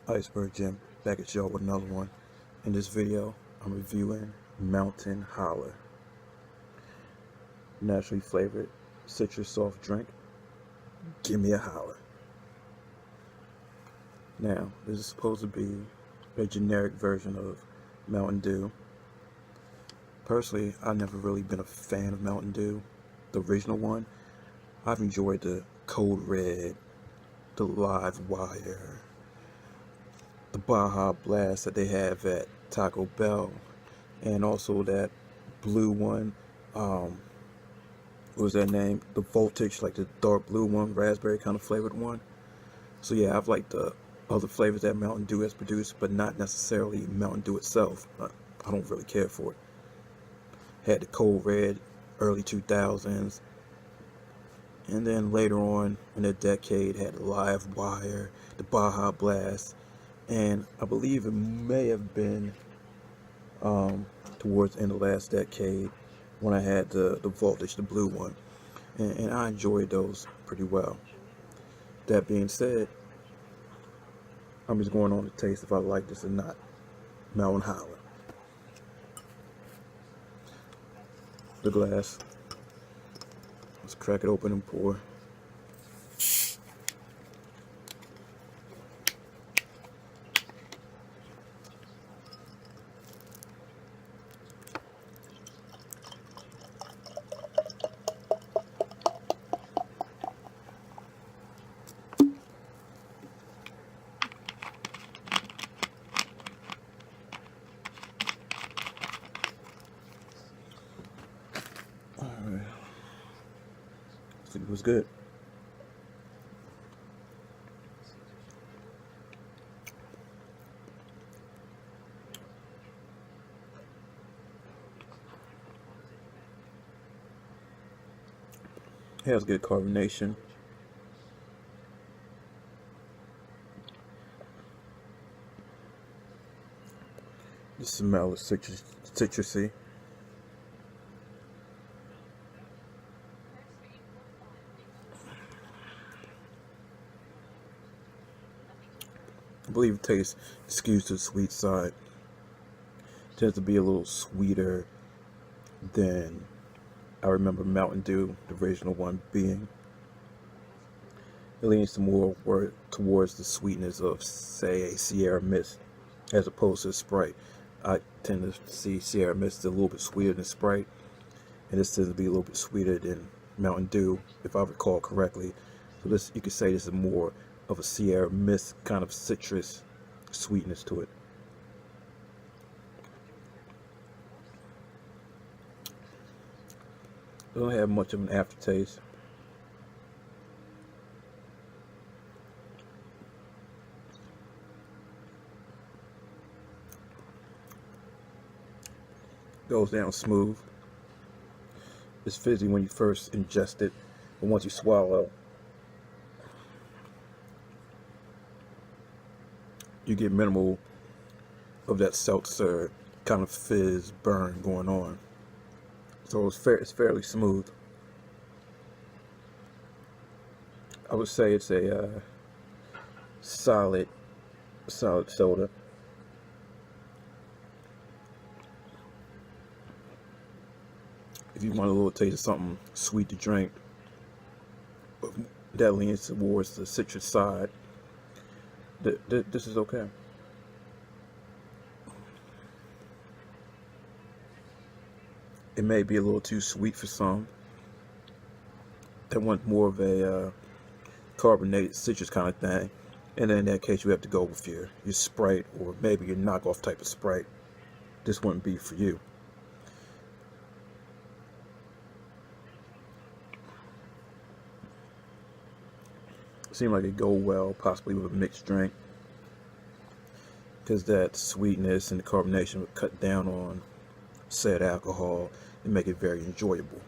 Iceberg Jim, back at y'all with another one. In this video, I'm reviewing Mountain Holler, naturally flavored citrus soft drink. Give me a holler. Now, this is supposed to be a generic version of Mountain Dew. Personally, I've never really been a fan of Mountain Dew, the original one. I've enjoyed the Code Red, the Live Wire, the Baja Blast that they have at Taco Bell, and also that blue one, what was that name? The Voltage, like the dark blue one, raspberry kind of flavored one. So yeah, I've liked the other flavors that Mountain Dew has produced, but not necessarily Mountain Dew itself. I don't really care for it. Had the Cold Red, early 2000s, and then later on in the decade had the Live Wire, the Baja Blast, and I believe it may have been towards the end of last decade when I had the Voltage, the blue one, and I enjoyed those pretty well. That being said, I'm just going on to taste if I like this or not. Mountain Holler. The glass. Let's crack it open and pour. Alright. I think it was good. It has good carbonation. The smell is citrusy. I believe it tastes skews to the sweet side. It tends to be a little sweeter than I remember Mountain Dew, the original one, being. It leans more towards the sweetness of, say, a Sierra Mist as opposed to Sprite. I tend to see Sierra Mist a little bit sweeter than Sprite, and this tends to be a little bit sweeter than Mountain Dew, if I recall correctly. So this, you could say this is more of a Sierra Mist kind of citrus sweetness to it. It don't have much of an aftertaste. Goes down smooth. It's fizzy when you first ingest it, but once you swallow, you get minimal of that seltzer kind of fizz burn going on. So it's fairly smooth. I would say it's a solid soda. If you want a little taste of something sweet to drink that leans towards the citrus side, this is okay. It may be a little too sweet for some that want more of a carbonated citrus kind of thing, and then in that case you have to go with your Sprite, or maybe your knockoff type of Sprite. This wouldn't be for you. Seemed like it go well possibly with a mixed drink, because that sweetness and the carbonation would cut down on said alcohol and make it very enjoyable.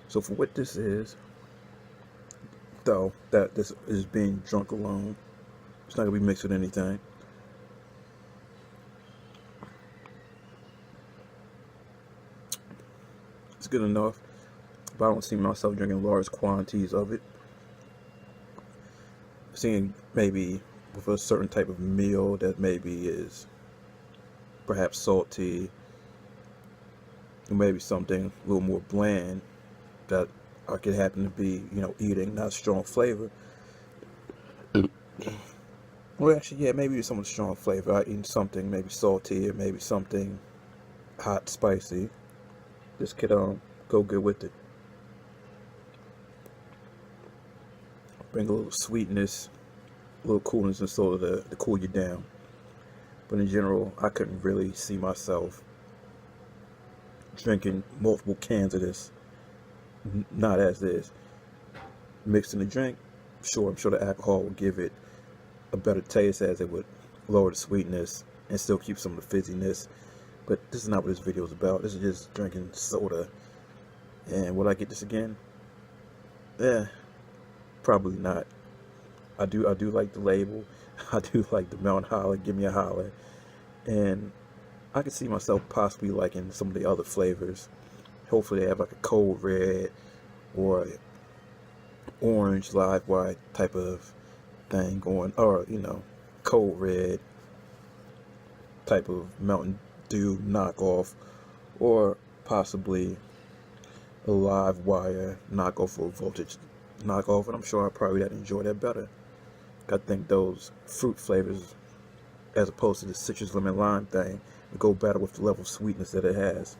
So for what this is, though, that this is being drunk alone, it's not gonna be mixed with anything. It's good enough, but I don't see myself drinking large quantities of it. Seeing maybe with a certain type of meal that maybe is perhaps salty, or maybe something a little more bland that I could happen to be, eating, not strong flavor. Well, actually, yeah, maybe some strong flavor. I eat something maybe salty or maybe something hot, spicy. This could go good with it. Bring a little sweetness, a little coolness and soda to cool you down. But in general, I couldn't really see myself drinking multiple cans of this. Not as is. Mixed in the drink, sure, I'm sure the alcohol will give it a better taste as it would lower the sweetness and still keep some of the fizziness. But this is not what this video is about. This is just drinking soda. And will I get this again? Probably not. I do like the label. I do like the Mountain Holler, give me a holler. And I can see myself possibly liking some of the other flavors. Hopefully they have like a cold red or orange live white type of thing going, or cold red type of Mountain Dew knockoff, or possibly a live wire knockoff or voltage knockoff, and I'm sure I probably would enjoy that better. I think those fruit flavors, as opposed to the citrus lemon lime thing, would go better with the level of sweetness that it has.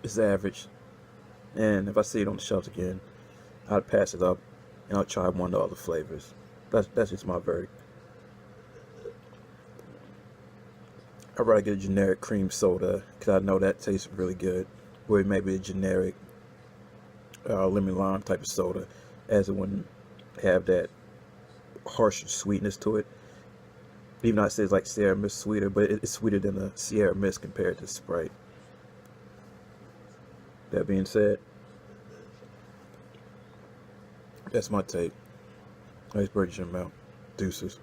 It's average, and if I see it on the shelves again, I'd pass it up and I'll try one of the other flavors. That's just my verdict. I'd rather get a generic cream soda because I know that tastes really good, or maybe a generic lemon lime type of soda, as it wouldn't have that harsh sweetness to it. Even though it says like Sierra Mist sweeter, but it's sweeter than the Sierra Mist compared to Sprite. That being said, that's my take. Iceberg, Jim out. Deuces.